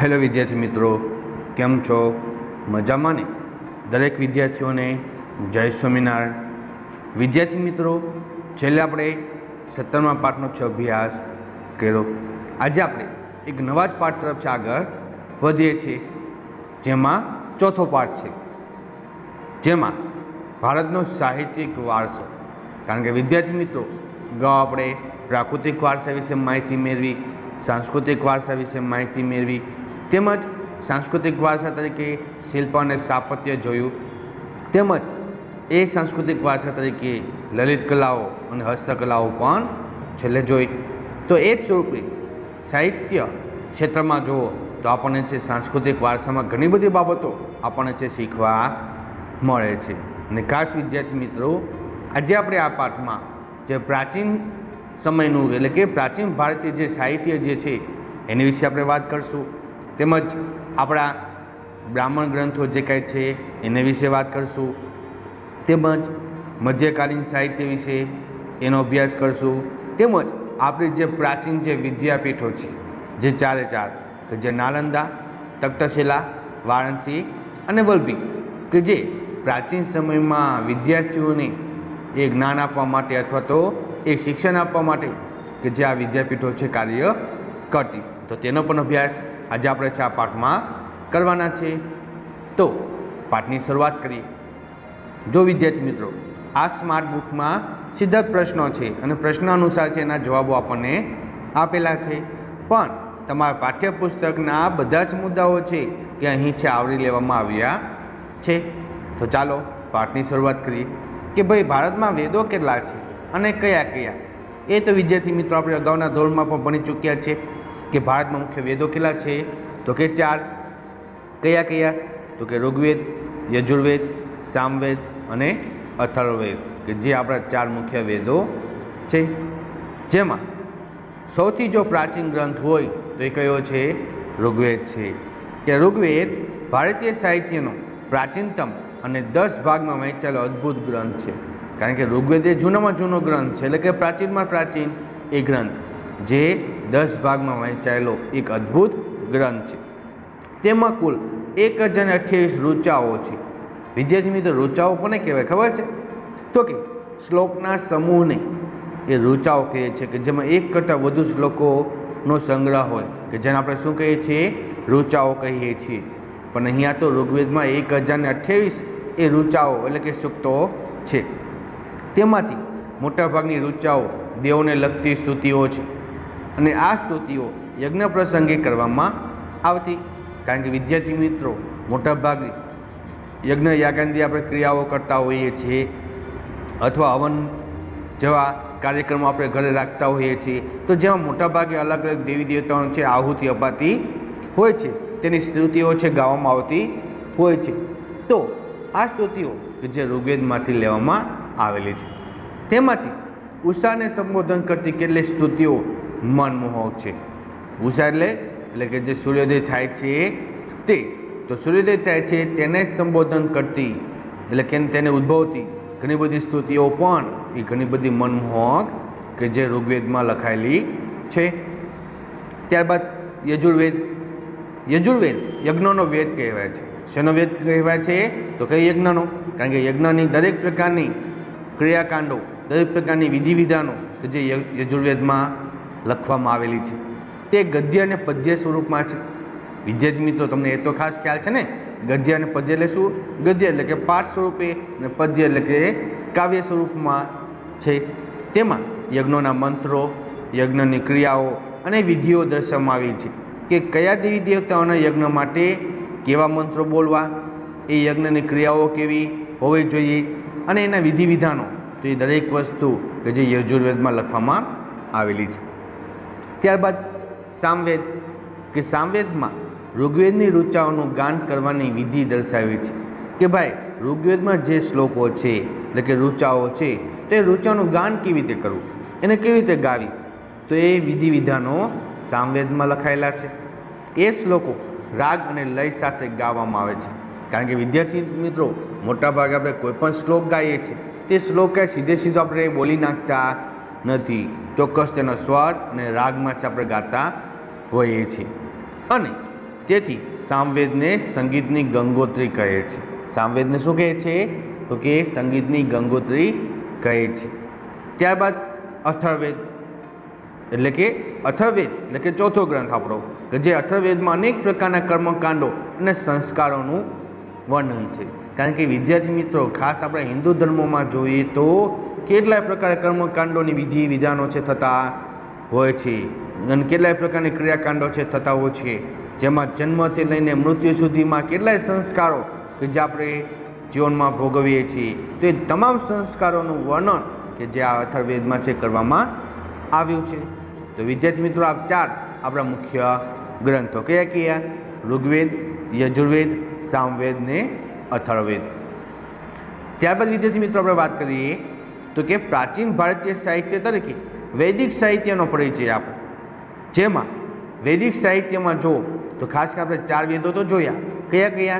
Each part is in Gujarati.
હેલો વિદ્યાર્થી મિત્રો, કેમ છો? મજામાં ને? દરેક વિદ્યાર્થીઓને જય સ્વામિનારાયણ. વિદ્યાર્થી મિત્રો, છેલ્લે આપણે 17મા પાઠનો અભ્યાસ કર્યો. આજે આપણે એક નવા જ પાઠ તરફ આગળ વધીએ છીએ, જેમાં ચોથો પાઠ છે, જેમાં ભારતનો સાહિત્યિક વારસો. કારણ કે વિદ્યાર્થી મિત્રો, અગાઉ આપણે પ્રાકૃતિક વારસા વિશે માહિતી મેળવી, સાંસ્કૃતિક વારસા વિશે માહિતી મેળવી, તેમજ સાંસ્કૃતિક વારસા તરીકે શિલ્પ અને સ્થાપત્ય જોયું, તેમજ એ સાંસ્કૃતિક વારસા તરીકે લલિત કલાઓ અને હસ્તકલાઓ પણ છેલ્લે જોઈ. તો એ જ સ્વરૂપે સાહિત્ય ક્ષેત્રમાં જુઓ તો આપણને છે સાંસ્કૃતિક વારસામાં ઘણી બધી બાબતો આપણને છે શીખવા મળે છે. અને ખાસ વિદ્યાર્થી મિત્રો, આજે આપણે આ પાઠમાં જે પ્રાચીન સમયનું એટલે કે પ્રાચીન ભારતીય જે સાહિત્ય જે છે એની વિશે આપણે વાત કરશું, તેમજ આપણા બ્રાહ્મણ ગ્રંથો જે કાંઈ છે એના વિશે વાત કરશું, તેમજ મધ્યકાલીન સાહિત્ય વિશે એનો અભ્યાસ કરશું, તેમજ આપણી જે પ્રાચીન જે વિદ્યાપીઠો છે જે ચારે ચાર, કે જે નાલંદા, તક્ષશિલા, વારાણસી અને વલ્લભી, કે જે પ્રાચીન સમયમાં વિદ્યાર્થીઓને એ જ્ઞાન આપવા માટે અથવા તો એ શિક્ષણ આપવા માટે કે જે આ વિદ્યાપીઠો છે કાર્ય કરતી, તો તેનો પણ અભ્યાસ આજે આપણે આ પાઠમાં કરવાના છે. તો પાઠની શરૂઆત કરીએ. જો વિદ્યાર્થી મિત્રો, આ સ્માર્ટ બુકમાં સીધા જ પ્રશ્નો છે અને પ્રશ્ન અનુસાર છે એના જવાબો આપણને આપેલા છે, પણ તમારા પાઠ્યપુસ્તકના બધા જ મુદ્દાઓ છે કે અહીં છે આવરી લેવામાં આવ્યા છે. તો ચાલો પાઠની શરૂઆત કરીએ કે ભાઈ ભારતમાં વેદો કેટલા છે અને કયા કયા. એ તો વિદ્યાર્થી મિત્રો આપણે અગાઉના ધોરણમાં પણ ભણી ચૂક્યા છે કે ભારતમાં મુખ્ય વેદો કેટલા છે, તો કે 4. કયા કયા? તો કે ઋગ્વેદ, યજુર્વેદ, સામવેદ અને અથર્વવેદ, કે જે આપણા 4 મુખ્ય વેદો છે. જેમાં સૌથી જો પ્રાચીન ગ્રંથ હોય તો એ કયો છે? ઋગ્વેદ છે. કે ઋગ્વેદ ભારતીય સાહિત્યનો પ્રાચીનતમ અને 10 ભાગમાં વહેંચાયેલો અદ્ભુત ગ્રંથ છે. કારણ કે ઋગ્વેદ એ જૂનામાં જૂનો ગ્રંથ છે, એટલે કે પ્રાચીનમાં પ્રાચીન એ ગ્રંથ જે 10 ભાગમાં વહેંચાયેલો એક અદ્ભુત ગ્રંથ છે. તેમાં કુલ 1028 ઋચાઓ છે. વિદ્યાર્થી મિત્રો, ઋચાઓ કોને કહેવાય ખબર છે? તો કે શ્લોકના સમૂહને એ ઋચાઓ કહે છે, કે જેમાં 1 કરતાં વધુ શ્લોકોનો સંગ્રહ હોય, કે જેને આપણે શું કહીએ છીએ? ઋચાઓ કહીએ છીએ. પણ અહીંયા તો ઋગ્વેદમાં 1028 એ ઋચાઓ એટલે કે સૂક્તો છે. તેમાંથી મોટાભાગની ઋચાઓ દેવોને લગતી સ્તુતિઓ છે, અને આ સ્તુતિઓ યજ્ઞ પ્રસંગે કરવામાં આવતી. કારણ કે વિદ્યાર્થી મિત્રો, મોટાભાગની યજ્ઞ યાગાદી આપણે ક્રિયાઓ કરતા હોઈએ છીએ, અથવા હવન જેવા કાર્યક્રમો આપણે ઘરે રાખતા હોઈએ છીએ, તો જેમાં મોટાભાગે અલગ અલગ દેવી દેવતાઓને છે આહુતિ અપાતી હોય છે, તેની સ્તુતિઓ છે ગાવામાં આવતી હોય છે. તો આ સ્તુતિઓ કે જે ઋગ્વેદમાંથી લેવામાં આવેલી છે, તેમાંથી ઉષાને સંબોધન કરતી કેટલીક સ્તુતિઓ મનમોહક છે. ઉષા એટલે કે જે સૂર્યોદય થાય છે તે, તો સૂર્યોદય થાય છે તેને સંબોધન કરતી એટલે કે તેને ઉદ્ભવતી ઘણી બધી સ્તુતિઓ પણ એ ઘણી બધી મનમોહક કે જે ઋગ્વેદમાં લખાયેલી છે. ત્યારબાદ યજુર્વેદ. યજુર્વેદ યજ્ઞનો વેદ કહેવાય છે. શેનો વેદ કહેવાય છે? તો કઈ યજ્ઞનો? કારણ કે યજ્ઞની દરેક પ્રકારની ક્રિયાકાંડો, દરેક પ્રકારની વિધિ વિધાનો કે જે યજુર્વેદમાં લખવામાં આવેલી છે, તે ગદ્ય અને પદ્ય સ્વરૂપમાં છે. વિદ્યાર્થી મિત્રો, તમને એ તો ખાસ ખ્યાલ છે ને, ગદ્ય અને પદ્ય એટલે શું? ગદ્ય એટલે કે પાઠ સ્વરૂપે અને પદ્ય એટલે કે કાવ્ય સ્વરૂપમાં છે. તેમાં યજ્ઞોના મંત્રો, યજ્ઞની ક્રિયાઓ અને વિધિઓ દર્શાવવામાં આવી છે, કે કયા દેવી દેવતાઓના યજ્ઞ માટે કેવા મંત્રો બોલવા, એ યજ્ઞની ક્રિયાઓ કેવી હોવી જોઈએ, અને એના વિધિ વિધાનો, તો એ દરેક વસ્તુ કે જે યજુર્વેદમાં લખવામાં આવેલી છે. ત્યારબાદ સામવેદ. કે સામવેદમાં ઋગ્વેદની ઋચાઓનું ગાન કરવાની વિધિ દર્શાવી છે, કે ભાઈ ઋગ્વેદમાં જે શ્લોકો છે એટલે કે ઋચાઓ છે, તો એ ઋચાઓનું ગાન કેવી રીતે કરવું, એને કેવી રીતે ગાવી, તો એ વિધિ વિધાનો સામવેદમાં લખાયેલા છે. એ શ્લોકો રાગ અને લય સાથે ગાવામાં આવે છે. કારણ કે વિદ્યાર્થી મિત્રો, મોટાભાગે આપણે કોઈ પણ શ્લોક ગાઈએ છીએ, તે શ્લોક સીધે સીધો આપણે બોલી નાખતા નથી. ચોક્કસ તેનો સ્વર અને રાગમાં આપણે ગાતા હોઈએ છીએ. અને તેથી સામવેદને સંગીતની ગંગોત્રી કહે છે. સામવેદને શું કહે છે? તો કે સંગીતની ગંગોત્રી કહે છે. ત્યારબાદ અથર્વવેદ એટલે કે ચોથો ગ્રંથ આપણો, કે જે અથર્વવેદમાં અનેક પ્રકારના કર્મકાંડો અને સંસ્કારોનું વર્ણન છે. કારણ કે વિદ્યાર્થી મિત્રો, ખાસ આપણે હિન્દુ ધર્મોમાં જોઈએ તો કેટલાય પ્રકારના કર્મકાંડોની વિધિ વિધાનો છે થતા હોય છે, અને કેટલાય પ્રકારની ક્રિયાકાંડો છે થતા હોય છે, જેમાં જન્મથી લઈને મૃત્યુ સુધીમાં કેટલાય સંસ્કારો કે જે આપણે જીવનમાં ભોગવીએ છીએ, તો એ તમામ સંસ્કારોનું વર્ણન કે જે આ અથર્વવેદમાં છે કરવામાં આવ્યું છે. તો વિદ્યાર્થી મિત્રો, આ 4 આપણા મુખ્ય ગ્રંથો કયા? ઋગ્વેદ, યજુર્વેદ, સામવેદ ને અથર્વવેદ. ત્યારબાદ વિદ્યાર્થી મિત્રો આપણે વાત કરીએ તો કે પ્રાચીન ભારતીય સાહિત્ય તરીકે વૈદિક સાહિત્યનો પરિચય આપો. જેમાં વૈદિક સાહિત્યમાં જો તો ખાસ કરીને આપણે 4 વેદો તો જોયા. કયા?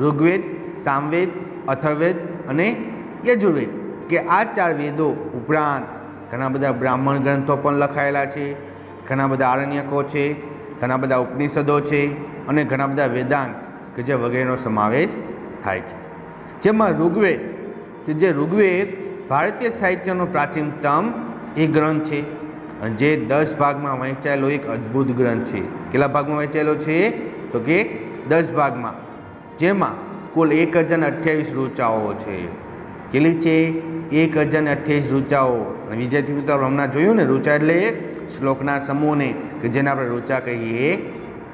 ઋગ્વેદ, સામવેદ, અથર્વવેદ અને યજુર્વેદ. કે આ 4 વેદો ઉપરાંત ઘણા બધા બ્રાહ્મણ ગ્રંથો પણ લખાયેલા છે, ઘણા બધા આરણ્યકો છે, ઘણા બધા ઉપનિષદો છે અને ઘણા બધા વેદાંગ કે જે વગેરેનો સમાવેશ થાય છે. જેમાં ઋગ્વેદ કે જે ઋગ્વેદ ભારતીય સાહિત્યનો પ્રાચીનતમ એ ગ્રંથ છે, અને જે 10 ભાગમાં વહેંચાયેલો એક અદ્ભુત ગ્રંથ છે. કેટલા ભાગમાં વહેંચાયેલો છે? તો કે 10 ભાગમાં, જેમાં કુલ 1028 ઋચાઓ છે. કેટલી છે? 1028 ઋચાઓ. અને વિદ્યાર્થી મિત્રો, હમણાં જોયું ને, ઋચા એટલે શ્લોકના સમૂહને કે જેને આપણે ઋચા કહીએ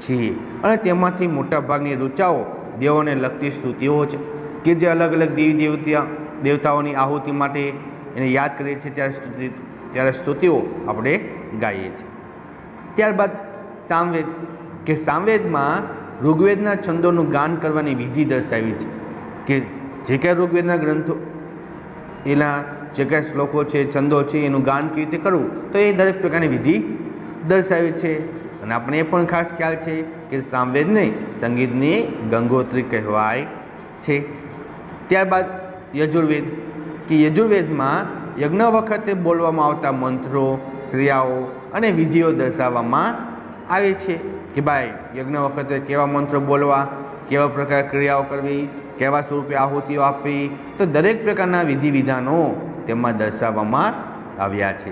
છીએ. અને તેમાંથી મોટા ભાગની ઋચાઓ દેવોને લગતી સ્તુતિઓ છે, કે જે અલગ અલગ દેવી દેવતાઓની આહુતિ માટે એને યાદ કરીએ છીએ ત્યારે સ્તુતિઓ આપણે ગાઈએ છીએ. ત્યારબાદ સામવેદ, કે સામવેદમાં ઋગ્વેદના છંદોનું ગાન કરવાની વિધિ દર્શાવી છે. કે જે કાંઈ ઋગ્વેદના ગ્રંથો એના જે કાંઈ શ્લોકો છે, છંદો છે, એનું ગાન કેવી રીતે કરવું, તો એ દરેક પ્રકારની વિધિ દર્શાવી છે. અને આપણે એ પણ ખાસ ખ્યાલ છે કે સામવેદને સંગીતની ગંગોત્રી કહેવાય છે. ત્યારબાદ યજુર્વેદ, કે યજુર્વેદમાં યજ્ઞ વખતે બોલવામાં આવતા મંત્રો, ક્રિયાઓ અને વિધિઓ દર્શાવવામાં આવે છે. કે ભાઈ યજ્ઞ વખતે કેવા મંત્રો બોલવા, કેવા પ્રકાર ક્રિયાઓ કરવી, કેવા સ્વરૂપે આહુતિઓ આપવી, તો દરેક પ્રકારના વિધિ વિધાનો તેમાં દર્શાવવામાં આવ્યા છે.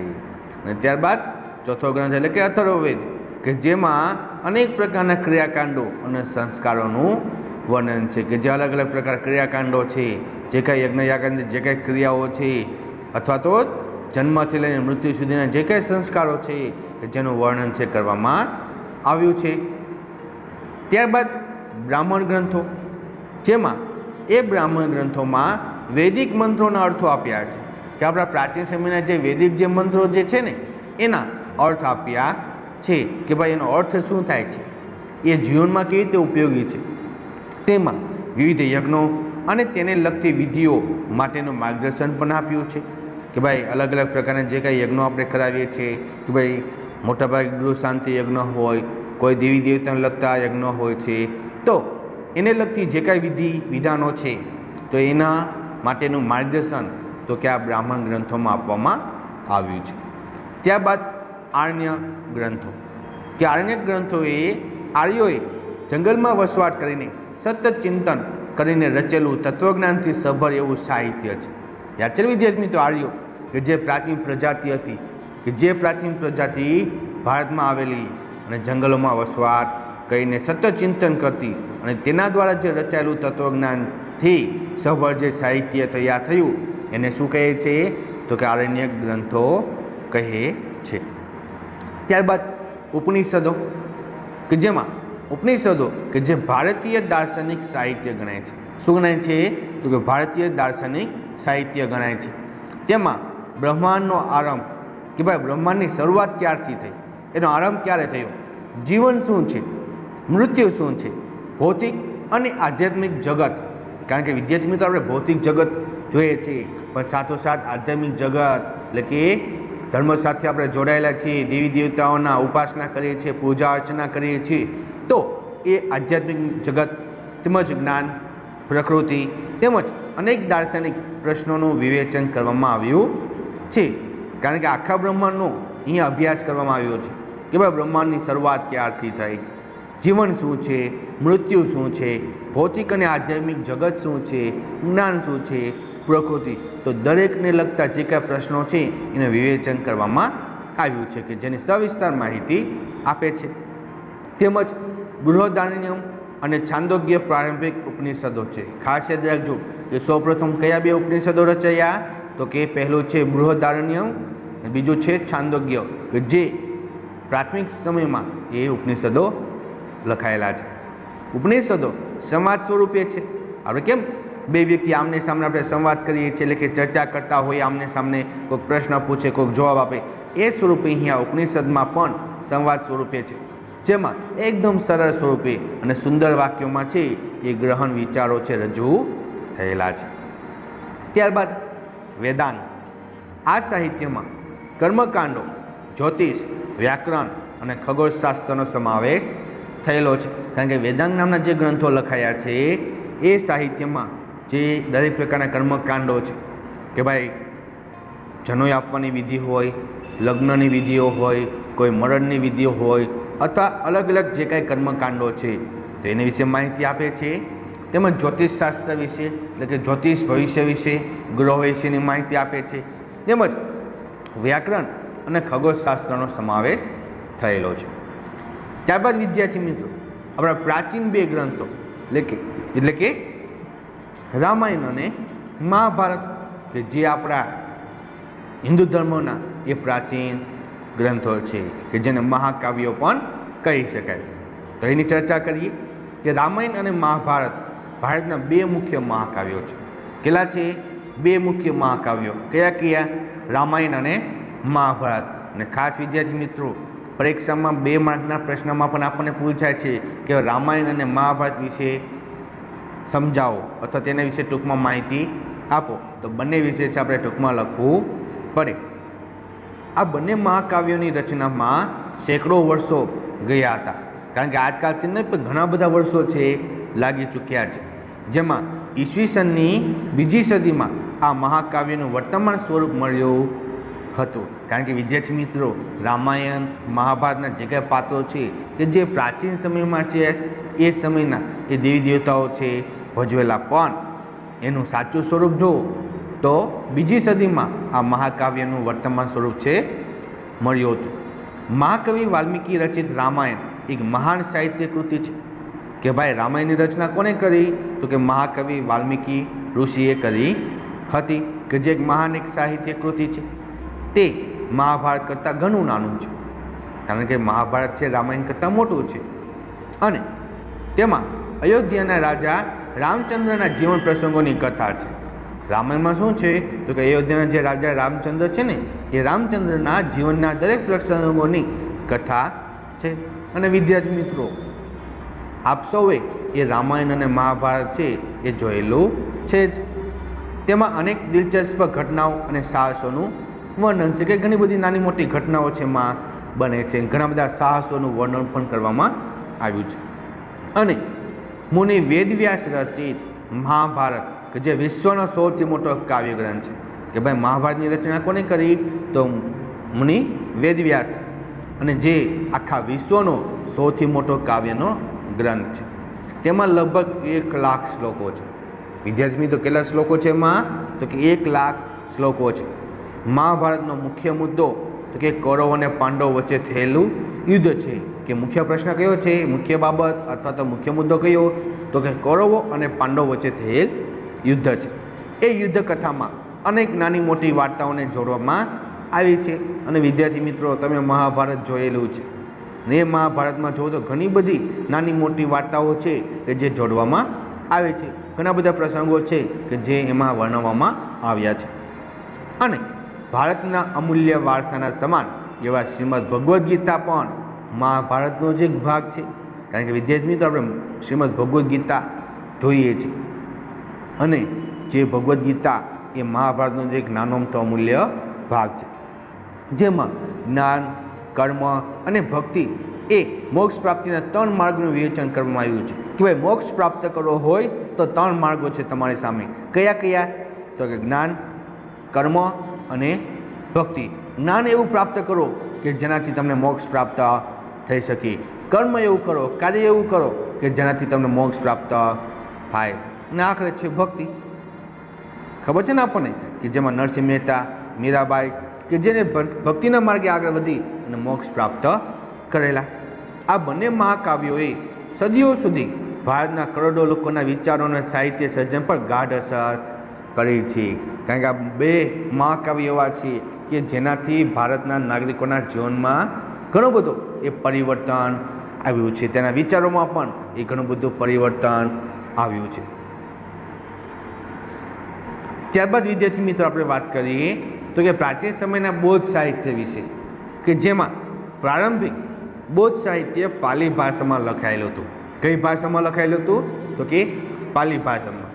અને ત્યારબાદ ચોથો ગ્રંથ એટલે કે અથર્વવેદ, કે જેમાં અનેક પ્રકારના ક્રિયાકાંડો અને સંસ્કારોનું વર્ણન છે. કે જે અલગ અલગ પ્રકાર ક્રિયાકાંડો છે, જે કાંઈ યજ્ઞયાગાદિ જે કાંઈ ક્રિયાઓ છે, અથવા તો જન્મથી લઈને મૃત્યુ સુધીના જે કાંઈ સંસ્કારો છે કે જેનું વર્ણન છે કરવામાં આવ્યું છે. ત્યારબાદ બ્રાહ્મણ ગ્રંથો, જેમાં એ બ્રાહ્મણ ગ્રંથોમાં વૈદિક મંત્રોના અર્થો આપ્યા છે. કે આપણા પ્રાચીન સમયના જે વૈદિક જે મંત્રો જે છે ને એના અર્થ આપ્યા છે. કે ભાઈ એનો અર્થ શું થાય છે, એ જીવનમાં કેવી રીતે ઉપયોગી છે, તેમાં વિવિધ યજ્ઞો અને તેને લગતી વિધિઓ માટેનું માર્ગદર્શન પણ આપ્યું છે. કે ભાઈ અલગ અલગ પ્રકારના જે કાંઈ યજ્ઞો આપણે કરાવીએ છીએ, કે ભાઈ મોટાભાગે ગૃહ શાંતિ યજ્ઞ હોય, કોઈ દેવી દેવતાને લગતા યજ્ઞો હોય છે, તો એને લગતી જે કાંઈ વિધિ વિધાનો છે તો એના માટેનું માર્ગદર્શન તો કે આ બ્રાહ્મણ ગ્રંથોમાં આપવામાં આવ્યું છે. ત્યારબાદ આરણ્ય ગ્રંથો, કે આરણ્ય ગ્રંથો એ આર્યોએ જંગલમાં વસવાટ કરીને સતત ચિંતન કરીને રચેલું તત્વજ્ઞાનથી સભર એવું સાહિત્ય છે. યાદ છે વિદ્યાર્થી મિત્રો, આર્યો કે જે પ્રાચીન પ્રજાતિ હતી, કે જે પ્રાચીન પ્રજાતિ ભારતમાં આવેલી અને જંગલોમાં વસવાટ કરીને સતત ચિંતન કરતી, અને તેના દ્વારા જે રચાયેલું તત્વજ્ઞાનથી સભર જે સાહિત્ય તૈયાર થયું એને શું કહે છે, તો કે આરણ્યક ગ્રંથો કહે છે. ત્યારબાદ ઉપનિષદો, કે જેમાં ઉપનિષદો કે જે ભારતીય દાર્શનિક સાહિત્ય ગણાય છે. શું ગણાય છે, તો કે ભારતીય દાર્શનિક સાહિત્ય ગણાય છે. તેમાં બ્રહ્માંડનો આરંભ, કે ભાઈ બ્રહ્માંડની શરૂઆત ક્યારથી થઈ, એનો આરંભ ક્યારે થયો, જીવન શું છે, મૃત્યુ શું છે, ભૌતિક અને આધ્યાત્મિક જગત. કારણ કે વિદ્યાર્થી મિત્રો આપણે ભૌતિક જગત જોઈએ છીએ, પણ સાથોસાથ આધ્યાત્મિક જગત એટલે કે ધર્મ સાથે આપણે જોડાયેલા છીએ, દેવી દેવતાઓના ઉપાસના કરીએ છીએ, પૂજા અર્ચના કરીએ છીએ, તો એ આધ્યાત્મિક જગત તેમજ જ્ઞાન, પ્રકૃતિ તેમજ અનેક દાર્શનિક પ્રશ્નોનું વિવેચન કરવામાં આવ્યું છે. કારણ કે આખા બ્રહ્માંડનો અહીંયા અભ્યાસ કરવામાં આવ્યો છે કે ભાઈ બ્રહ્માંડની શરૂઆત ક્યારથી થઈ, જીવન શું છે, મૃત્યુ શું છે, ભૌતિક અને આધ્યાત્મિક જગત શું છે, જ્ઞાન શું છે, પ્રકૃતિ, તો દરેકને લગતા જે કાંઈ પ્રશ્નો છે એને વિવેચન કરવામાં આવ્યું છે કે જેની સવિસ્તાર માહિતી આપે છે. તેમજ બૃહદારણ્યક અને છાંદોગ્ય પ્રારંભિક ઉપનિષદો છે. ખાસ યાદ રાખજો કે સૌપ્રથમ કયા બે ઉપનિષદો રચાયા, તો કે પહેલું છે બૃહદારણ્યક, બીજું છે છાંદોગ્ય, કે જે પ્રાથમિક સમયમાં એ ઉપનિષદો લખાયેલા છે. ઉપનિષદો સંવાદ સ્વરૂપે છે. આપણે કેમ બે વ્યક્તિ આમને સામને આપણે સંવાદ કરીએ છીએ, એટલે કે ચર્ચા કરતા હોય, આમને સામને કોઈક પ્રશ્ન પૂછે, કોઈક જવાબ આપે, એ સ્વરૂપે અહીંયા ઉપનિષદમાં પણ સંવાદ સ્વરૂપે છે, જેમાં એકદમ સરળ સ્વરૂપે અને સુંદર વાક્યોમાં છે એ ગ્રહણ વિચારો છે રજૂ થયેલા છે. ત્યારબાદ વેદાંગ. આ સાહિત્યમાં કર્મકાંડો, જ્યોતિષ, વ્યાકરણ અને ખગોળશાસ્ત્રનો સમાવેશ થયેલો છે. કારણ કે વેદાંગ નામના જે ગ્રંથો લખાયા છે એ સાહિત્યમાં જે દરેક પ્રકારના કર્મકાંડો છે, કે ભાઈ જનોઈ આપવાની વિધિ હોય, લગ્નની વિધિઓ હોય, કોઈ મરણની વિધિઓ હોય, અથવા અલગ અલગ જે કાંઈ કર્મકાંડો છે તો એની વિશે માહિતી આપે છે. તેમજ જ્યોતિષશાસ્ત્ર વિશે, એટલે કે જ્યોતિષ ભવિષ્ય વિશે, ગ્રહો વિશેની માહિતી આપે છે. તેમજ વ્યાકરણ અને ખગોળશાસ્ત્રનો સમાવેશ થયેલો છે. ત્યારબાદ વિદ્યાર્થી મિત્રો, આપણા પ્રાચીન બે ગ્રંથો એટલે કે રામાયણ અને મહાભારત, કે જે આપણા હિન્દુ ધર્મના એ પ્રાચીન ગ્રંથો છે, કે જેને મહાકાવ્યો પણ કહી શકાય. તો એની ચર્ચા કરીએ કે રામાયણ અને મહાભારત ભારતના બે મુખ્ય મહાકાવ્યો છે. કેટલા છે? બે મુખ્ય મહાકાવ્યો. કયા કયા? રામાયણ અને મહાભારત. અને ખાસ વિદ્યાર્થી મિત્રો, પરીક્ષામાં 2 માર્કના પ્રશ્નમાં પણ આપણને પૂછાય છે કે રામાયણ અને મહાભારત વિશે સમજાવો અથવા તેના વિશે ટૂંકમાં માહિતી આપો. તો બંને વિશે છે આપણે ટૂંકમાં લખવું પડે. આ બંને મહાકાવ્યોની રચનામાં સેંકડો વર્ષો ગયા હતા. કારણ કે આજકાલથી નહીં પણ ઘણા બધા વર્ષો છે લાગી ચૂક્યા છે. જેમાં ઈસવીસનની 2જી સદીમાં આ મહાકાવ્યનું વર્તમાન સ્વરૂપ મળ્યું હતું. કારણ કે વિદ્યાર્થી મિત્રો, રામાયણ મહાભારતના જે કાંઈ પાત્રો છે કે જે પ્રાચીન સમયમાં છે એ સમયના એ દેવી દેવતાઓ છે ભજવેલા, પણ એનું સાચું સ્વરૂપ જો તો 2જી સદીમાં આ મહાકાવ્યનું વર્તમાન સ્વરૂપ છે મળ્યું હતું. મહાકવિ વાલ્મીકી રચિત રામાયણ એક મહાન સાહિત્ય કૃતિ છે. કે ભાઈ રામાયણની રચના કોને કરી? તો કે મહાકવિ વાલ્મીકી ઋષિએ કરી હતી, કે જે એક મહાન એક સાહિત્ય કૃતિ છે. તે મહાભારત કરતાં ઘણું નાનું છે. કારણ કે મહાભારત છે રામાયણ કરતાં મોટું છે. અને તેમાં અયોધ્યાના રાજા રામચંદ્રના જીવન પ્રસંગોની કથા છે. રામાયણમાં શું છે? તો કે અયોધ્યાના જે રાજા રામચંદ્ર છે ને, એ રામચંદ્રના જીવનના દરેક પ્રસંગોની કથા છે. અને વિદ્યાર્થી મિત્રો, આપ સૌએ એ રામાયણ અને મહાભારત છે એ જોયેલું છે જ. તેમાં અનેક દિલચસ્પ ઘટનાઓ અને સાહસોનું વર્ણન છે, કે ઘણી બધી નાની મોટી ઘટનાઓ છે એમાં બને છે. ઘણા બધા સાહસોનું વર્ણન પણ કરવામાં આવ્યું છે. અને મુનિ વેદવ્યાસ રચિત મહાભારત, કે જે વિશ્વનો સૌથી મોટો કાવ્ય ગ્રંથ છે. કે ભાઈ મહાભારતની રચના કોને કરી? તો મુનિ વેદવ્યાસ, અને જે આખા વિશ્વનો સૌથી મોટો કાવ્યનો ગ્રંથ છે. તેમાં લગભગ 1 લાખ શ્લોકો છે. વિદ્યાર્થી મિત્રો, કેટલા શ્લોકો છે એમાં? તો કે 1 લાખ શ્લોકો છે. મહાભારતનો મુખ્ય મુદ્દો તો કે કૌરવ અને પાંડવ વચ્ચે થયેલું યુદ્ધ છે. કે મુખ્ય પ્રશ્ન કયો છે? મુખ્ય બાબત અથવા તો મુખ્ય મુદ્દો કયો? તો કે કૌરવો અને પાંડવ વચ્ચે થયેલ યુદ્ધ છે. એ યુદ્ધ કથામાં અનેક નાની મોટી વાર્તાઓને જોડવામાં આવી છે. અને વિદ્યાર્થી મિત્રો, તમે મહાભારત જોયેલું છે, ને એ મહાભારતમાં જુઓ તો ઘણી બધી નાની મોટી વાર્તાઓ છે કે જે જોડવામાં આવે છે. ઘણા બધા પ્રસંગો છે કે જે એમાં વર્ણવવામાં આવ્યા છે. અને ભારતના અમૂલ્ય વારસાના સમાન એવા શ્રીમદ ભગવદ્ ગીતા પણ મહાભારતનો જ એક ભાગ છે. કારણ કે વિદ્યાર્થી મિત્રો, આપણે શ્રીમદ ભગવદ્ ગીતા જોઈએ છીએ, અને જે ભગવદ્ ગીતા એ મહાભારતનો જ એક નાનો મોટો અમૂલ્ય ભાગ છે. જેમાં જ્ઞાન, કર્મ અને ભક્તિ એ મોક્ષ પ્રાપ્તિના 3 માર્ગનું વિવેચન કરવામાં આવ્યું છે. કે ભાઈ મોક્ષ પ્રાપ્ત કરવો હોય તો 3 માર્ગો છે તમારી સામે. કયા કયા? તો કે જ્ઞાન, કર્મ અને ભક્તિ. જ્ઞાન એવું પ્રાપ્ત કરો કે જેનાથી તમને મોક્ષ પ્રાપ્ત થઈ શકે। કર્મ એવું કરો, કાર્ય એવું કરો કે જેનાથી તમને મોક્ષ પ્રાપ્ત થાય। અને આખરે છે ભક્તિ। ખબર છે ને આપણને કે જેમાં નરસિંહ મહેતા, મીરાબાઈ કે જેને ભક્તિના માર્ગે આગળ વધી અને મોક્ષ પ્રાપ્ત કરેલા। આ બંને મહાકાવ્યોએ સદીઓ સુધી ભારતના કરોડો લોકોના વિચારો અને સાહિત્ય સર્જન પર ગાઢ અસર કરી છે। કારણ કે આ બે મહાકાવ્યો એવા છે કે જેનાથી ભારતના નાગરિકોના જીવનમાં ઘણું બધું એ પરિવર્તન આવ્યું છે, તેના વિચારોમાં પણ એ ઘણું બધું પરિવર્તન આવ્યું છે। ત્યારબાદ વિદ્યાર્થી મિત્રો આપણે વાત કરીએ તો કે પ્રાચીન સમયના બૌદ્ધ સાહિત્ય વિશે, કે જેમાં પ્રારંભિક બૌદ્ધ સાહિત્ય પાલી ભાષામાં લખાયેલું હતું। કઈ ભાષામાં લખાયેલું હતું? તો કે પાલી ભાષામાં।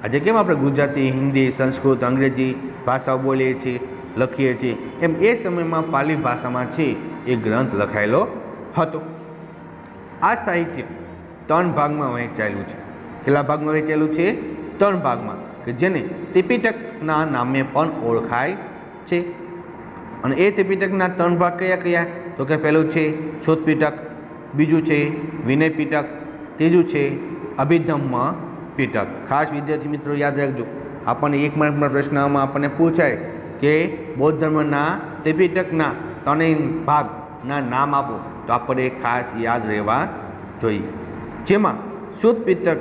આજે કેમ આપણે ગુજરાતી, હિન્દી, સંસ્કૃત, અંગ્રેજી ભાષાઓ બોલીએ છીએ, લખીએ છીએ, એમ એ સમયમાં પાલી ભાષામાં છે એ ગ્રંથ લખાયેલો હતો। આ સાહિત્ય 3 ભાગમાં વહેંચાયેલું છે। કેટલા ભાગમાં વહેંચાયેલું છે? 3 ભાગમાં, કે જેને ત્રિપિટકના નામે પણ ઓળખાય છે। અને એ ત્રિપિટકના 3 ભાગ કયા કયા? તો કે પહેલું છે શુદ્ધ પિટક, બીજું છે વિનય પિટક, ત્રીજું છે અભિધમ્મ પિટક। ખાસ વિદ્યાર્થી મિત્રો યાદ રાખજો, આપણને 1 માર્કમાં પ્રશ્નમાં આપણને પૂછાય કે બૌદ્ધ ધર્મના ત્રિપિટકના 3 ભાગના નામ આપો, તો આપણે ખાસ યાદ રહેવા જોઈએ। જેમાં શુદ્ધ પિટક,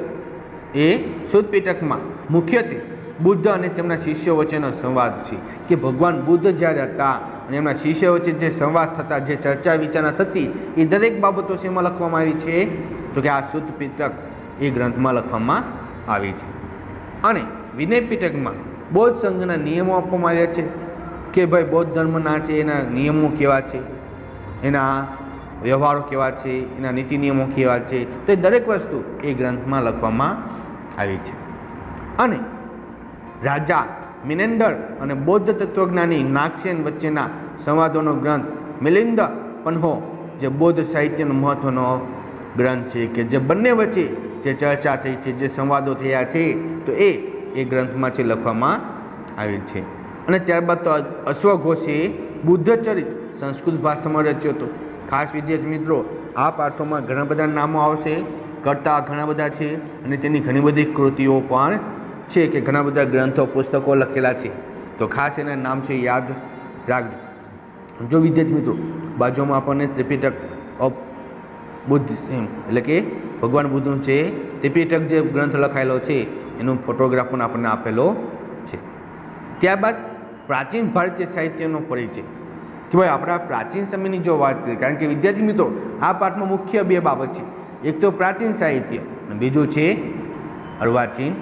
એ શુદ્ધ પિટકમાં મુખ્યત્વે બુદ્ધ અને તેમના શિષ્યો વચ્ચેનો સંવાદ છે, કે ભગવાન બુદ્ધ જ્યારે હતા અને એમના શિષ્યો વચ્ચે જે સંવાદ થતા, જે ચર્ચા વિચારણા થતી, એ દરેક બાબતો શેમાં લખવામાં આવી છે? તો કે આ શુદ્ધ પિટક એ ગ્રંથમાં લખવામાં આવી છે। અને વિનય પિટકમાં બૌદ્ધ સંઘના નિયમો આપવામાં આવ્યા છે, કે ભાઈ બૌદ્ધ ધર્મના છે એના નિયમો કેવા છે, એના વ્યવહારો કેવા છે, એના નીતિ નિયમો કેવા છે, તો એ દરેક વસ્તુ એ ગ્રંથમાં લખવામાં આવી છે। અને રાજા મિનેન્ડર અને બૌદ્ધ તત્વજ્ઞાની નાગસેન વચ્ચેના સંવાદોનો ગ્રંથ મિલિંદ પન્હો જે બૌદ્ધ સાહિત્યનો મહત્વનો ગ્રંથ છે, કે જે બંને વચ્ચે જે ચર્ચા થઈ છે, જે સંવાદો થયા છે, તો એ ગ્રંથમાં છે લખવામાં આવી છે। અને ત્યારબાદ તો અશ્વઘોષે બુદ્ધચરિત સંસ્કૃત ભાષામાં રચ્યો હતો। ખાસ વિદ્યાર્થી મિત્રો, આ પાઠોમાં ઘણા બધા નામો આવશે, કરતા ઘણા બધા છે, અને તેની ઘણી બધી કૃતિઓ પણ છે, કે ઘણા બધા ગ્રંથો, પુસ્તકો લખેલા છે, તો ખાસ એના નામ છે યાદ રાખજો। જો વિદ્યાર્થી મિત્રો બાજુમાં આપણને ત્રિપિટક ઓફ બુદ્ધ એટલે કે ભગવાન બુદ્ધનું છે ત્રિપિટક જે ગ્રંથ લખાયેલો છે એનું ફોટોગ્રાફ પણ આપણને આપેલો છે। ત્યારબાદ પ્રાચીન ભારતીય સાહિત્યનો પરિચય, કે ભાઈ આપણા પ્રાચીન સમયની જો વાત કરીએ, કારણ કે વિદ્યાર્થી મિત્રો આ પાઠમાં મુખ્ય 2 બાબત છે, એક તો પ્રાચીન સાહિત્ય અને બીજું છે અર્વાચીન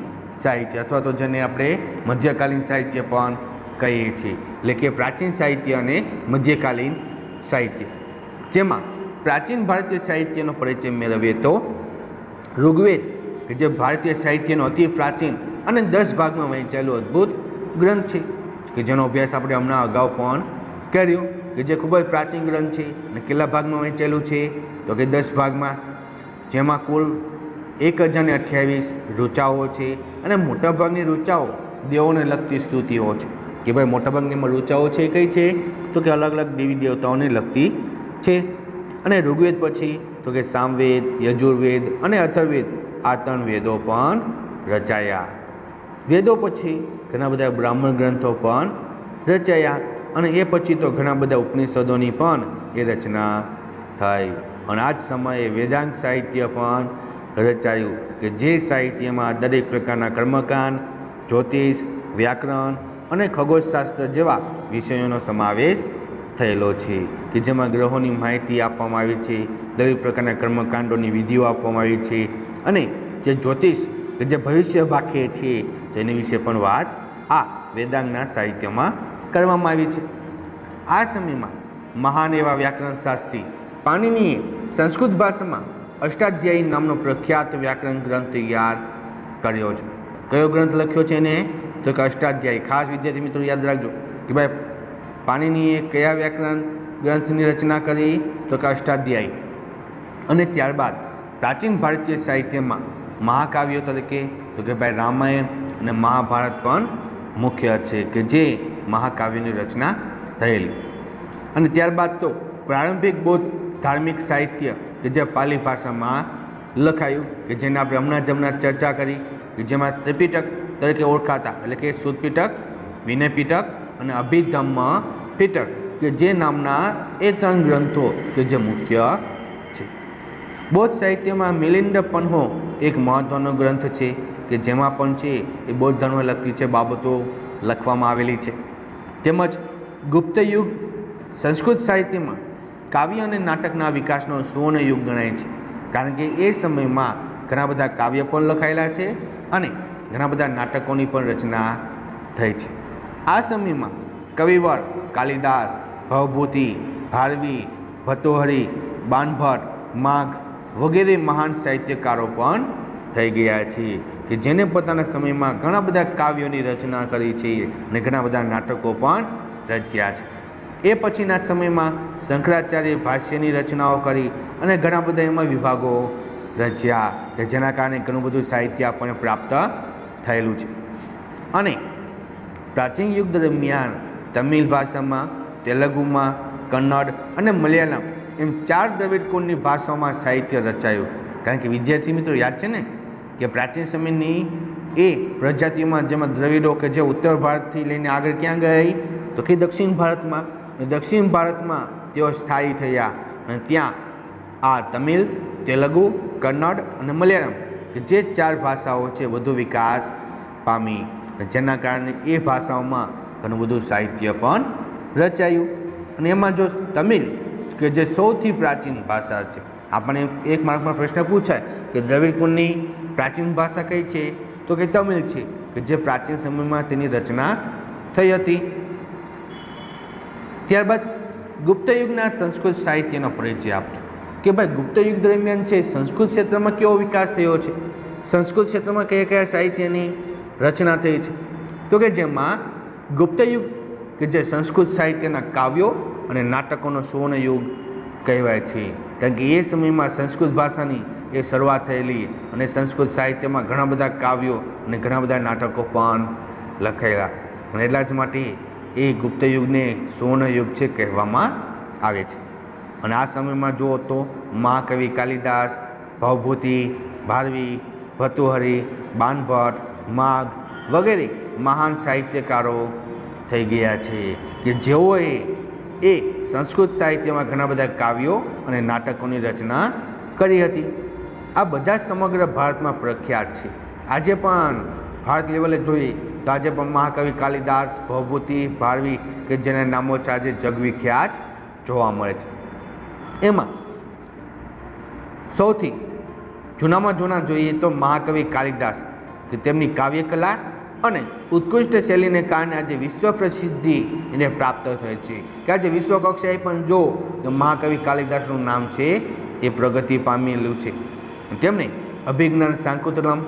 સાહિત્ય, અથવા તો જેને આપણે મધ્યકાલીન સાહિત્ય પણ કહીએ છીએ, એટલે કે પ્રાચીન સાહિત્ય અને મધ્યકાલીન સાહિત્ય। જેમાં પ્રાચીન ભારતીય સાહિત્યનો પરિચય મેળવીએ તો ઋગ્વેદ, કે જે ભારતીય સાહિત્યનો અતિ પ્રાચીન અને 10 ભાગમાં વહેંચાયેલું અદ્ભુત ગ્રંથ છે, કે જેનો અભ્યાસ આપણે હમણાં અગાઉ પણ કર્યો, કે જે ખૂબ જ પ્રાચીન ગ્રંથ છે। અને કેટલા ભાગમાં વહેંચાયેલું છે? તો કે 10 ભાગમાં, જેમાં કુલ 1028 ઋચાઓ છે, અને મોટાભાગની ઋચાઓ દેવોને લગતી સ્તુતિઓ છે, કે ભાઈ મોટાભાગની ઋચાઓ છે કઈ છે? તો કે અલગ અલગ દેવી દેવતાઓને લગતી છે। અને ઋગ્વેદ પછી તો કે સામવેદ, યજુર્વેદ અને અથર્વવેદ, આ 3 વેદો પણ રચાયા। વેદો પછી ઘણા બધા બ્રાહ્મણ ગ્રંથો પણ રચાયા, અને એ પછી તો ઘણા બધા ઉપનિષદોની પણ એ રચના થઈ। અને આ જ સમયે વેદાંત સાહિત્ય પણ રચાયું, કે જે સાહિત્યમાં દરેક પ્રકારના કર્મકાંડ, જ્યોતિષ, વ્યાકરણ અને ખગોળશાસ્ત્ર જેવા વિષયોનો સમાવેશ થયેલો છે, કે જેમાં ગ્રહોની માહિતી આપવામાં આવી છે, દરેક પ્રકારના કર્મકાંડોની વિધિઓ આપવામાં આવી છે, અને જે જ્યોતિષ કે જે ભવિષ્ય વાક્ય છે તેની વિશે પણ વાત આ વેદાંગના સાહિત્યમાં કરવામાં આવી છે। આ સમયમાં મહાન એવા વ્યાકરણ શાસ્ત્રી પાણિનીએ સંસ્કૃત ભાષામાં અષ્ટાધ્યાયી નામનો પ્રખ્યાત વ્યાકરણ ગ્રંથ તૈયાર કર્યો છે। કયો ગ્રંથ લખ્યો છે એને? તો કે અષ્ટાધ્યાયી। ખાસ વિદ્યાર્થી મિત્રો યાદ રાખજો કે ભાઈ પાણિનીએ કયા વ્યાકરણ ગ્રંથની રચના કરી? તો કે અષ્ટાધ્યાયી। અને ત્યારબાદ પ્રાચીન ભારતીય સાહિત્યમાં મહાકાવ્યો તરીકે તો કે ભાઈ રામાયણ અને મહાભારત પણ મુખ્ય છે, કે જે મહાકાવ્યની રચના થયેલી। અને ત્યારબાદ તો પ્રારંભિક બૌદ્ધ ધાર્મિક સાહિત્ય કે જે પાલી ભાષામાં લખાયું કે જેને આપણે હમણાં ચર્ચા કરી કે જેમાં ત્રિપિટક તરીકે ઓળખાતા એટલે કે શુદ્ધ પીટક, વિનય પીટક અને અભિધમ્મ પીટક કે જે નામના એ 3 ગ્રંથો કે જે મુખ્ય છે. બૌદ્ધ સાહિત્યમાં મિલિંદ પન્હો એક મહત્વનો ગ્રંથ છે કે જેમાં પણ છે એ બૌદ્ધ ધર્મને લગતી છે બાબતો લખવામાં આવેલી છે. તેમજ ગુપ્ત યુગ સંસ્કૃત સાહિત્યમાં કાવ્ય અને નાટકના વિકાસનો સુવર્ણ યુગ ગણાય છે, કારણ કે એ સમયમાં ઘણા બધા કાવ્ય પણ લખાયેલા છે અને ઘણા બધા નાટકોની પણ રચના થઈ છે. આ સમયમાં કવિવર કાલિદાસ, ભવભૂતિ, ભારવી, ભર્તૃહરિ, બાણભટ્ટ, માઘ વગેરે મહાન સાહિત્યકારો પણ થઈ ગયા છે કે જેને પોતાના સમયમાં ઘણા બધા કાવ્યોની રચના કરી છે અને ઘણા બધા નાટકો પણ રચ્યા છે. એ પછીના સમયમાં શંકરાચાર્ય ભાષ્યની રચનાઓ કરી અને ઘણા બધા એમાં વિભાગો રચ્યા કે જેના કારણે ઘણું બધું સાહિત્ય આપણને પ્રાપ્ત થયેલું છે. અને પ્રાચીન યુગ દરમિયાન તમિલ ભાષામાં, તેલુગુમાં, કન્નડ અને મલયાલમ એમ 4 દ્રવિડ કુળની ભાષાઓમાં સાહિત્ય રચાયું. કારણ કે વિદ્યાર્થી મિત્રો યાદ છે ને કે પ્રાચીન સમયની એ પ્રજાતિઓમાં જેમાં દ્રવિડો કે જે ઉત્તર ભારતથી લઈને આગળ ક્યાં ગઈ તો કે દક્ષિણ ભારતમાં. દક્ષિણ ભારતમાં તેઓ સ્થાયી થયા અને ત્યાં આ તમિલ, તેલુગુ, કન્નડ અને મલયાલમ કે જે 4 ભાષાઓ છે વધુ વિકાસ પામી, જેના કારણે એ ભાષાઓમાં ઘણું બધું સાહિત્ય પણ રચાયું. અને એમાં જો તમિલ કે જે સૌથી પ્રાચીન ભાષા છે, આપણને એક માર્કમાં પ્રશ્ન પૂછાય કે દ્રવિડ કુળની પ્રાચીન ભાષા કઈ છે તો કે તમિલ છે કે જે પ્રાચીન સમયમાં તેની રચના થઈ હતી. ત્યારબાદ ગુપ્ત યુગના સંસ્કૃત સાહિત્યનો પરિચય આપતો કે ભાઈ ગુપ્ત યુગ દરમિયાન છે સંસ્કૃત ક્ષેત્રમાં કેવો વિકાસ થયો છે, સંસ્કૃત ક્ષેત્રમાં કયા કયા સાહિત્યની રચના થઈ છે તો કે જેમાં ગુપ્ત યુગ કે જે સંસ્કૃત સાહિત્યના કાવ્યો અને નાટકોનો સુવર્ણ યુગ કહેવાય છે. કારણ કે એ સમયમાં સંસ્કૃત ભાષાની એ શરૂઆત થયેલી અને સંસ્કૃત સાહિત્યમાં ઘણા બધા કાવ્યો અને ઘણા બધા નાટકો પણ લખાયેલા અને એટલા જ માટે એ ગુપ્ત યુગને સુવર્ણ યુગ છે કહેવામાં આવે છે. અને આ સમયમાં જુઓ તો મહાકવિ કાલિદાસ, ભવભૂતિ, ભારવી, ભર્તૃહરિ, બાણભટ્ટ, માઘ વગેરે મહાન સાહિત્યકારો થઈ ગયા છે કે જેઓએ એ સંસ્કૃત સાહિત્યમાં ઘણા બધા કાવ્યો અને નાટકોની રચના કરી હતી. આ બધા સમગ્ર ભારતમાં પ્રખ્યાત છે. આજે પણ ભારત લેવલે જોઈએ તો આજે પણ મહાકવિ કાલિદાસ, ભવભૂતિ, ભારવી કે જેના નામો છે આજે જગવિખ્યાત જોવા મળે છે. એમાં સૌથી જૂનામાં જૂના જોઈએ તો મહાકવિ કાલિદાસ કે તેમની કાવ્યકલા અને ઉત્કૃષ્ટ શૈલીને કારણે આજે વિશ્વ પ્રસિદ્ધિ એને પ્રાપ્ત થઈ છે કે આજે વિશ્વ કક્ષાએ પણ જો તો મહાકવિ કાલિદાસનું નામ છે એ પ્રગતિ પામેલું છે. તેમણે અભિજ્ઞાન શાકુંતલમ,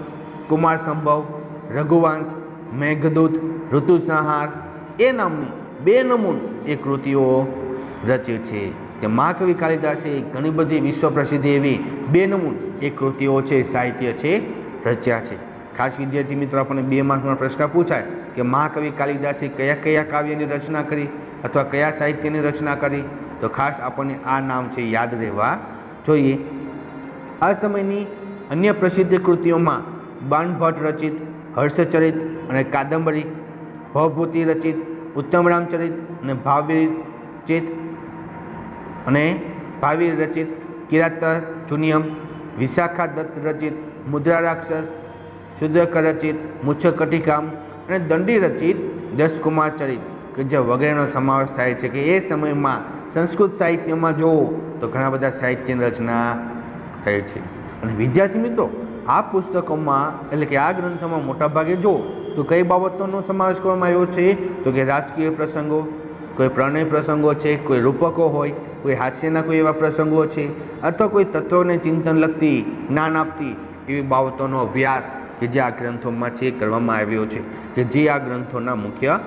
કુમાર સંભવ, રઘુવંશ, મેઘદૂત, ઋતુસંહાર એ નામની 2 નમૂન એ કૃતિઓ રચી છે કે મહાકવિ કાલિદાસે ઘણી બધી વિશ્વ પ્રસિદ્ધ એવી 2 નમૂન એ કૃતિઓ છે સાહિત્ય છે રચ્યા છે. ખાસ વિદ્યાર્થી મિત્રો આપણને 2 માર્કનો પ્રશ્ન પૂછાય કે મહાકવિ કાલિદાસે કયા કયા કાવ્યની રચના કરી અથવા કયા સાહિત્યની રચના કરી તો ખાસ આપણને આ નામ છે યાદ રહેવા જોઈએ. આ સમયની અન્ય પ્રસિદ્ધ કૃતિઓમાં બાણભટ્ટ રચિત હર્ષચરિત અને કાદંબરી, ભવભૂતિ રચિત ઉત્તમ રામચરિત અને ભાવી રચિત કિરાતજુનિયમ, વિશાખા દત્ત રચિત મુદ્રા રાક્ષસ, શુદ્રકર રચિત મુચ્છકટિકામ અને દંડી રચિત દશકુમાર ચરિત કે જે વગેરેનો સમાવેશ થાય છે કે એ સમયમાં સંસ્કૃત સાહિત્યમાં જુઓ તો ઘણા બધા સાહિત્યની રચના થઈ છે. અને વિદ્યાર્થી મિત્રો આ પુસ્તકોમાં એટલે કે આ ગ્રંથોમાં મોટાભાગે જુઓ તો કઈ બાબતોનો સમાવેશ કરવામાં આવ્યો છે તો કે રાજકીય પ્રસંગો, કોઈ પ્રણય પ્રસંગો છે, કોઈ રૂપકો હોય, કોઈ હાસ્યના કોઈ એવા પ્રસંગો છે અથવા કોઈ તત્વોને ચિંતન લગતી જ્ઞાન આપતી એવી બાબતોનો અભ્યાસ કે જે આ ગ્રંથોમાં છે કરવામાં આવ્યો છે કે જે આ ગ્રંથોના મુખ્ય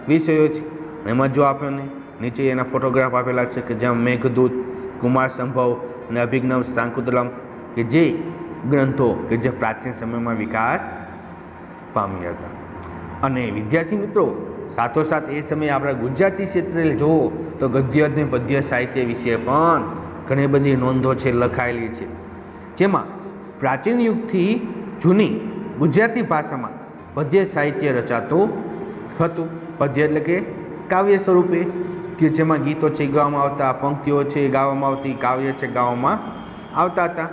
વિષયો છે. એમાં જો આપણને નીચે એના ફોટોગ્રાફ આપેલા છે કે જ્યાં મેઘદૂત, કુમાર સંભવ અને અભિજ્ઞાન શાકુંતલમ કે જે ગ્રંથો કે જે પ્રાચીન સમયમાં વિકાસ પામ્યા હતા. અને વિદ્યાર્થી મિત્રો સાથોસાથ એ સમયે આપણા ગુજરાતી ક્ષેત્રે જુઓ તો ગદ્ય અને પદ્ય સાહિત્ય વિશે પણ ઘણી બધી નોંધો છે લખાયેલી છે, જેમાં પ્રાચીન યુગથી જૂની ગુજરાતી ભાષામાં પદ્ય સાહિત્ય રચાતું હતું. પદ્ય એટલે કે કાવ્ય સ્વરૂપે, કે જેમાં ગીતો છે ગાવામાં આવતા, પંક્તિઓ છે ગાવામાં આવતી, કાવ્ય છે ગાવામાં આવતા હતા.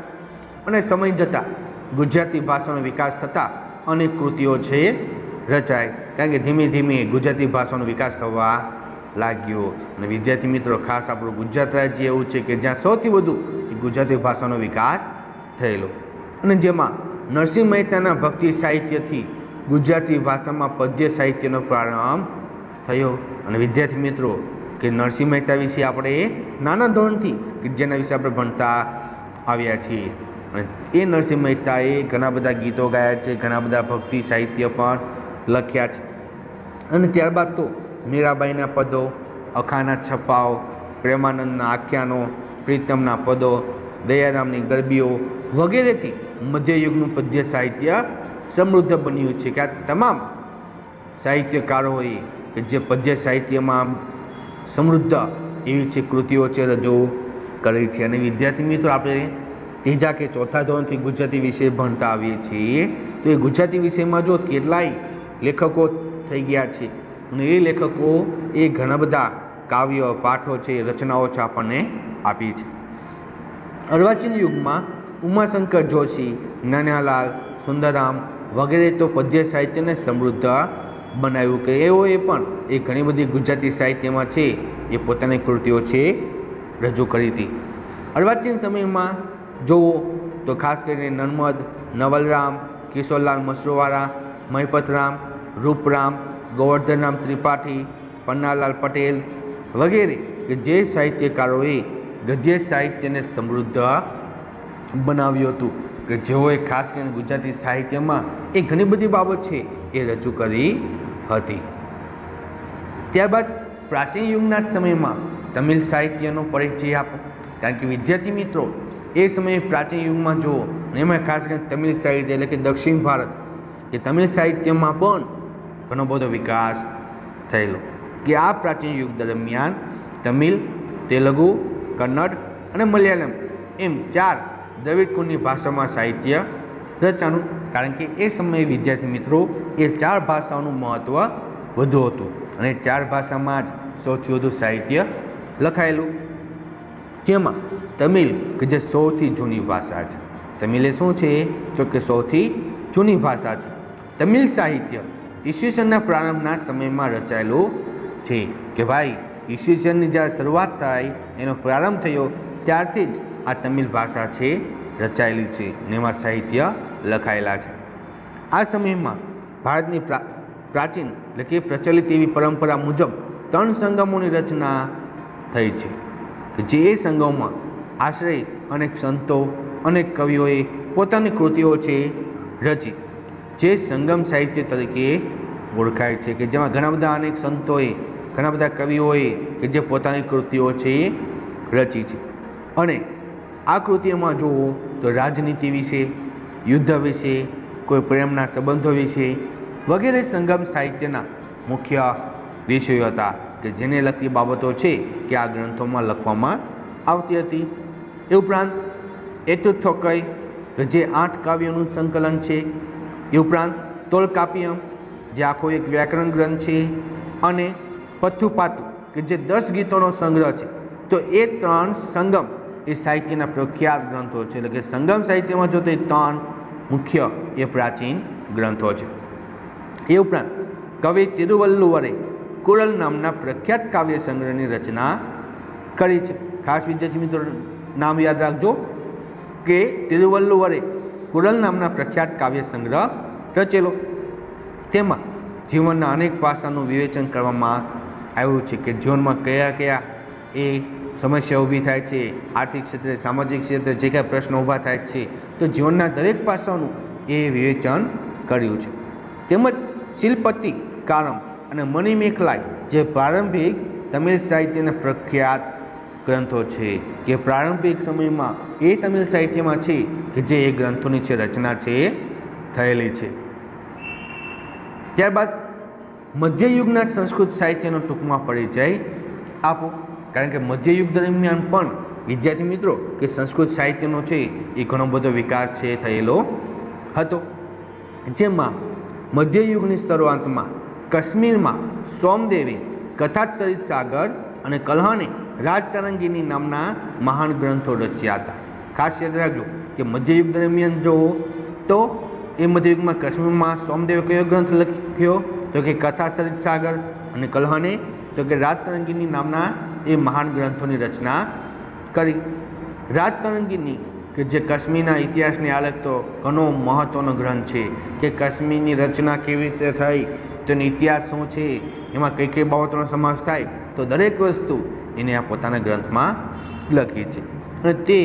અને સમય જતાં ગુજરાતી ભાષાનો વિકાસ થતાં અનેક કૃતિઓ છે રચાય, કારણ કે ધીમે ધીમે ગુજરાતી ભાષાનો વિકાસ થવા લાગ્યો. અને વિદ્યાર્થી મિત્રો, ખાસ આપણું ગુજરાત રાજ્ય એવું છે કે જ્યાં સૌથી વધુ ગુજરાતી ભાષાનો વિકાસ થયેલો, અને જેમાં નરસિંહ મહેતાના ભક્તિ સાહિત્યથી ગુજરાતી ભાષામાં પદ્ય સાહિત્યનો પ્રારંભ થયો. અને વિદ્યાર્થી મિત્રો, કે નરસિંહ મહેતા વિશે આપણે નાના ધોરણથી કે જેના વિશે આપણે ભણતા આવ્યા છીએ, અને એ નરસિંહ મહેતાએ ઘણા બધા ગીતો ગાયા છે, ઘણા બધા ભક્તિ સાહિત્ય પણ લખ્યા છે. અને ત્યારબાદ તો મીરાબાઈના પદો, અખાના છપાવ, પ્રેમાનંદના આખ્યાનો, પ્રીતમના પદો, દયારામની ગરબીઓ વગેરેથી મધ્યયુગનું પદ્ય સાહિત્ય સમૃદ્ધ બન્યું છે. કે આ તમામ સાહિત્યકારોએ કે જે પદ્ય સાહિત્યમાં સમૃદ્ધ એવી છે કૃતિઓ છે રજૂ કરી છે. અને વિદ્યાર્થી મિત્રો, આપણે ત્રીજા કે ચોથા ધોરણથી ગુજરાતી વિષય ભણતા આવીએ છીએ, તો એ ગુજરાતી વિષયમાં જો કેટલાય લેખકો થઈ ગયા છે, અને એ લેખકો એ ઘણા બધા કાવ્યો, પાઠો છે, રચનાઓ છે આપણને આપી છે. અર્વાચીન યુગમાં ઉમાશંકર જોશી, જ્ઞાનાલાલ, સુંદરરામ વગેરે તો પદ્ય સાહિત્યને સમૃદ્ધ બનાવ્યું, કે એઓએ પણ એ ઘણી બધી ગુજરાતી સાહિત્યમાં છે એ પોતાની કૃતિઓ છે રજૂ કરી હતી. અર્વાચીન સમયમાં જુઓ તો ખાસ કરીને નર્મદ, નવલરામ, કિશોરલાલ મશરૂવાલા, મહિપતરામ, રૂપરામ, ગોવર્ધનરામ ત્રિપાઠી, પન્નાલાલ પટેલ વગેરે કે જે સાહિત્યકારોએ ગદ્ય સાહિત્યને સમૃદ્ધ બનાવ્યું હતું, કે જેઓએ ખાસ કરીને ગુજરાતી સાહિત્યમાં એ ઘણી બધી બાબત છે એ રજૂ કરી હતી. ત્યારબાદ પ્રાચીન યુગના સમયમાં તમિલ સાહિત્યનો પરિચય આપો, કારણ કે વિદ્યાર્થી મિત્રો, એ સમયે પ્રાચીન યુગમાં જુઓ, એમાં ખાસ કરીને તમિલ સાહિત્ય એટલે કે દક્ષિણ ભારત કે તમિલ સાહિત્યમાં પણ ઘણો બધો વિકાસ થયેલો. કે આ પ્રાચીન યુગ દરમિયાન તમિલ, તેલુગુ, કન્નડ અને મલયાલમ એમ 4 દ્રવિડ કુળની ભાષામાં સાહિત્ય રચાનું, કારણ કે એ સમયે વિદ્યાર્થી મિત્રો એ 4 ભાષાઓનું મહત્ત્વ વધુ હતું, અને 4 ભાષામાં જ સૌથી વધુ સાહિત્ય લખાયેલું. જેમાં તમિલ કે જે સૌથી જૂની ભાષા છે, તમિલ એ શું છે તો કે સૌથી જૂની ભાષા છે. તમિલ સાહિત્ય ઈસવીસનના પ્રારંભના સમયમાં રચાયેલું છે, કે ભાઈ ઈસવીસનની જ્યારે શરૂઆત થાય, એનો પ્રારંભ થયો ત્યારથી જ આ તમિલ ભાષા છે રચાયેલી છે, અને એમાં સાહિત્ય લખાયેલા છે. આ સમયમાં ભારતની પ્રાચીન એટલે કે પ્રચલિત એવી પરંપરા મુજબ 3 સંગમોની રચના થઈ છે, કે જે એ સંગમમાં આશરે અનેક સંતો, અનેક કવિઓએ પોતાની કૃતિઓ છે રચી, જે સંગમ સાહિત્ય તરીકે ઓળખાય છે, કે જેમાં ઘણા બધા અનેક સંતોએ, ઘણા બધા કવિઓએ કે જે પોતાની કૃતિઓ છે રચી છે. અને આ કૃતિઓમાં જુઓ તો રાજનીતિ વિશે, યુદ્ધ વિશે, કોઈ પ્રેમના સંબંધો વિશે વગેરે સંગમ સાહિત્યના મુખ્ય વિષયો હતા, કે જેને લગતી બાબતો છે કે આ ગ્રંથોમાં લખવામાં આવતી હતી. એ ઉપરાંત એતુથોકઈ કે જે 8 કાવ્યોનું સંકલન છે, એ ઉપરાંત તોલકાપ્યમ જે આખો એક વ્યાકરણ ગ્રંથ છે, અને પથ્થુપાતુ કે જે 10 ગીતોનો સંગ્રહ છે. તો એ 3 સંગમ એ સાહિત્યના પ્રખ્યાત ગ્રંથો છે, એટલે કે સંગમ સાહિત્યમાં જો તે 3 મુખ્ય એ પ્રાચીન ગ્રંથો છે. એ ઉપરાંત કવિ તિરુવલ્લુવરે કુરલ નામના પ્રખ્યાત કાવ્ય સંગ્રહની રચના કરી છે. ખાસ વિદ્યાર્થી મિત્રો નામ યાદ રાખજો કે તિરુવલ્લુવરે કુરલ નામના પ્રખ્યાત કાવ્ય સંગ્રહ રચેલો. તેમાં જીવનના અનેક પાસાનું વિવેચન કરવામાં આવ્યું છે, કે જીવનમાં કયા કયા એ સમસ્યા ઊભી થાય છે, આર્થિક ક્ષેત્રે, સામાજિક ક્ષેત્રે જે કાંઈ પ્રશ્નો ઊભા થાય છે, તો જીવનના દરેક પાસાનું એ વિવેચન કર્યું છે. તેમજ શિલ્પતિ કારમ અને મણિમેખલાઈ જે પ્રારંભિક તમિલ સાહિત્યના પ્રખ્યાત ગ્રંથો છે, કે પ્રારંભિક સમયમાં એ તમિલ સાહિત્યમાં છે કે જે એ ગ્રંથોની છે રચના છે થયેલી છે. ત્યારબાદ મધ્યયુગના સંસ્કૃત સાહિત્યનો ટૂંકમાં પરિચય આપો, કારણ કે મધ્યયુગ દરમિયાન પણ વિદ્યાર્થી મિત્રો કે સંસ્કૃત સાહિત્યનો છે એ ઘણો બધો વિકાસ છે થયેલો હતો, જેમાં મધ્યયુગની શરૂઆતમાં કાશ્મીરમાં સોમદેવે કથાચરિત સાગર અને કલ્હાણે રાજતરંગીની નામના મહાન ગ્રંથો રચ્યા હતા. ખાસ યાદ રાખજો કે મધ્યયુગ દરમિયાન જો તો એ મધ્યયુગમાં કાશ્મીરમાં સોમદેવે કયો ગ્રંથ લખ્યો તો કે કથાચરિત સાગર, અને કલ્હાણે તો કે રાજતરંગીની નામના એ મહાન ગ્રંથોની રચના કરી. રાજતરંગીની કે જે કાશ્મીરના ઇતિહાસને આલેખતો ઘણો મહત્ત્વનો ગ્રંથ છે કે કાશ્મીરની રચના કેવી રીતે થઈ, તેનો ઇતિહાસ શું છે, એમાં કઈ કઈ બાબતોનો સમાવેશ થાય, તો દરેક વસ્તુ એને આ પોતાના ગ્રંથમાં લખી છે. અને તે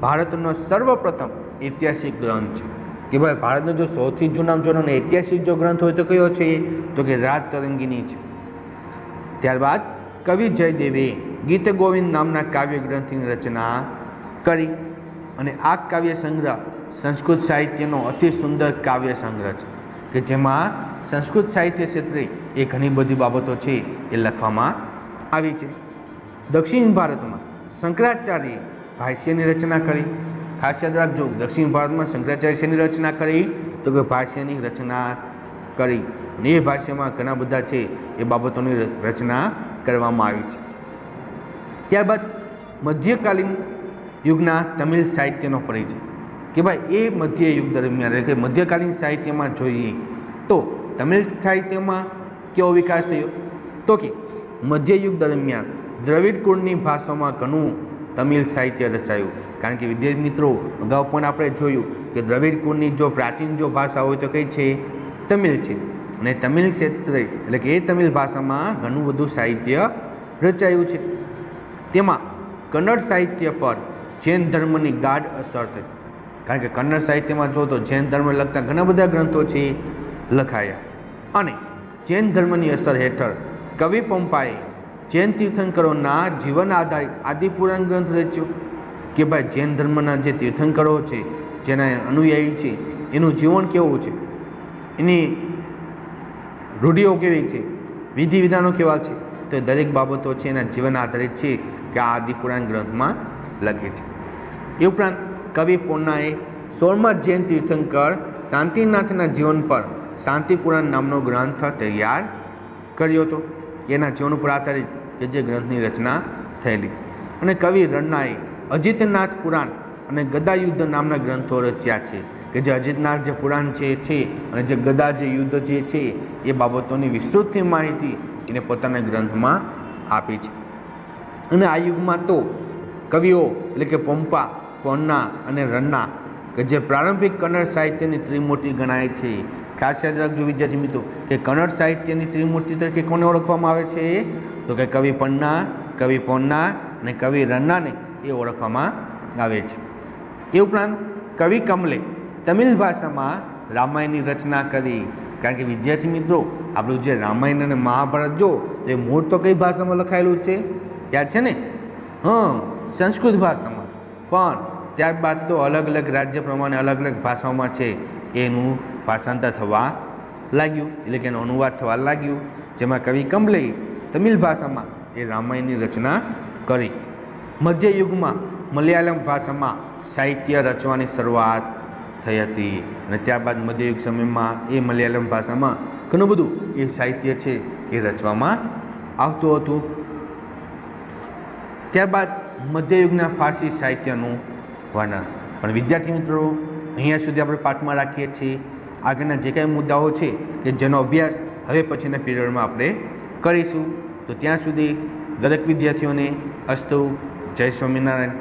ભારતનો સર્વપ્રથમ ઐતિહાસિક ગ્રંથ છે કે ભાઈ ભારતનો જો સૌથી જૂનામાં જૂનો ઐતિહાસિક જો ગ્રંથ હોય તો કયો છે તો કે રાજતરંગીની છે. ત્યારબાદ કવિ જયદેવે ગીત ગોવિંદ નામના કાવ્ય ગ્રંથની રચના કરી, અને આ કાવ્ય સંગ્રહ સંસ્કૃત સાહિત્યનો અતિ સુંદર કાવ્ય સંગ્રહ છે કે જેમાં સંસ્કૃત સાહિત્ય ક્ષેત્રે એ ઘણી બધી બાબતો છે એ લખવામાં આવી છે. દક્ષિણ ભારતમાં શંકરાચાર્યે ભાષ્યની રચના કરી. ખાસ યાદ રાખજો, દક્ષિણ ભારતમાં શંકરાચાર્યની રચના કરી તો કે ભાષ્યની રચના કરી, અને એ ભાષ્યમાં ઘણા બધા છે એ બાબતોની રચના કરવામાં આવી છે. ત્યારબાદ મધ્યકાલીન યુગના તમિલ સાહિત્યનો પરિચય કે ભાઈ એ મધ્ય યુગ દરમિયાન એટલે કે મધ્યકાલીન સાહિત્યમાં જોઈએ તો તમિલ સાહિત્યમાં કેવો વિકાસ થયો તો કે મધ્ય યુગ દરમિયાન દ્રવિડ કુળની ભાષામાં ઘણું તમિલ સાહિત્ય રચાયું. કારણ કે વિદ્યાર્થી મિત્રો અગાઉ પણ આપણે જોયું કે દ્રવિડ કુળની જો પ્રાચીન જો ભાષા હોય તો કઈ છે તમિલ છે, અને તમિલ ક્ષેત્રે એટલે કે એ તમિલ ભાષામાં ઘણું બધું સાહિત્ય રચાયું છે. તેમાં કન્નડ સાહિત્ય પર જૈન ધર્મની ગાઢ અસર થઈ. કારણ કે કન્નડ સાહિત્યમાં જો તો જૈન ધર્મ લગતા ઘણા બધા ગ્રંથો છે લખાયા, અને જૈન ધર્મની અસર હેઠળ કવિ પંપાએ જૈન તીર્થંકરોના જીવન આધારિત આદિપુરાણ ગ્રંથ રચ્યો કે ભાઈ જૈન ધર્મના જે તીર્થંકરો છે, જેના અનુયાયી છે, એનું જીવન કેવું છે, એની રૂઢિઓ કેવી છે, વિધિ વિધાનો કેવા છે, તો દરેક બાબતો છે એના જીવન આધારિત છે કે આ આદિપુરાણ ગ્રંથમાં લખે છે. એ ઉપરાંત કવિ પોન્નાએ 16મા જૈન તીર્થંકર શાંતિનાથના જીવન પર શાંતિપુરાણ નામનો ગ્રંથ તૈયાર કર્યો હતો, એના જીવન ઉપર આધારિત કે જે ગ્રંથની રચના થયેલી. અને કવિ રન્નાએ અજિતનાથ પુરાણ અને ગદા યુદ્ધ નામના ગ્રંથો રચ્યા છે કે જે અજિતનાથ જે પુરાણ છે અને જે ગદા જે યુદ્ધ જે છે એ બાબતોની વિસ્તૃતથી માહિતી એને પોતાના ગ્રંથમાં આપી છે. અને આ યુગમાં તો કવિઓ એટલે કે પંપા, પોન્ના અને રન્ના કે જે પ્રારંભિક કન્નડ સાહિત્યની ત્રિમૂર્તિ ગણાય છે. ખાસ યાદ રાખજો વિદ્યાર્થી મિત્રો કે કન્નડ સાહિત્યની ત્રિમૂર્તિ તરીકે કોને ઓળખવામાં આવે છે તો કે કવિ પન્ના, કવિ પોન્ના અને કવિ રન્નાને એ ઓળખવામાં આવે છે. એ ઉપરાંત કવિ કમલે તમિલ ભાષામાં રામાયણની રચના કરી. કારણ કે વિદ્યાર્થી મિત્રો આપણું જે રામાયણ અને મહાભારત જો એ મૂળ તો કઈ ભાષામાં લખાયેલું છે યાદ છે ને? સંસ્કૃત ભાષામાં, પણ ત્યારબાદ તો અલગ અલગ રાજ્ય પ્રમાણે અલગ અલગ ભાષાઓમાં છે એનું ભાષાંતર થવા લાગ્યું, એટલે કે એનો અનુવાદ થવા લાગ્યું, જેમાં કવિ કમલે તમિલ ભાષામાં એ રામાયણની રચના કરી. મધ્યયુગમાં મલયાલમ ભાષામાં સાહિત્ય રચવાની શરૂઆત થઈ હતી, અને ત્યારબાદ મધ્યયુગ સમયમાં એ મલયાલમ ભાષામાં ઘણું બધું એ સાહિત્ય છે એ રચવામાં આવતું હતું. ત્યારબાદ મધ્યયુગના ફારસી સાહિત્યનું વર્ણન. પણ વિદ્યાર્થી મિત્રો અહીંયા સુધી આપણે પાઠમાં રાખીએ છીએ. આગળના જે કાંઈ મુદ્દાઓ છે કે જેનો અભ્યાસ હવે પછીના પીરિયડમાં આપણે કરીશું. તો ત્યાં સુધી દરેક વિદ્યાર્થીઓને અસ્તુ. જય સ્વામિનારાયણ.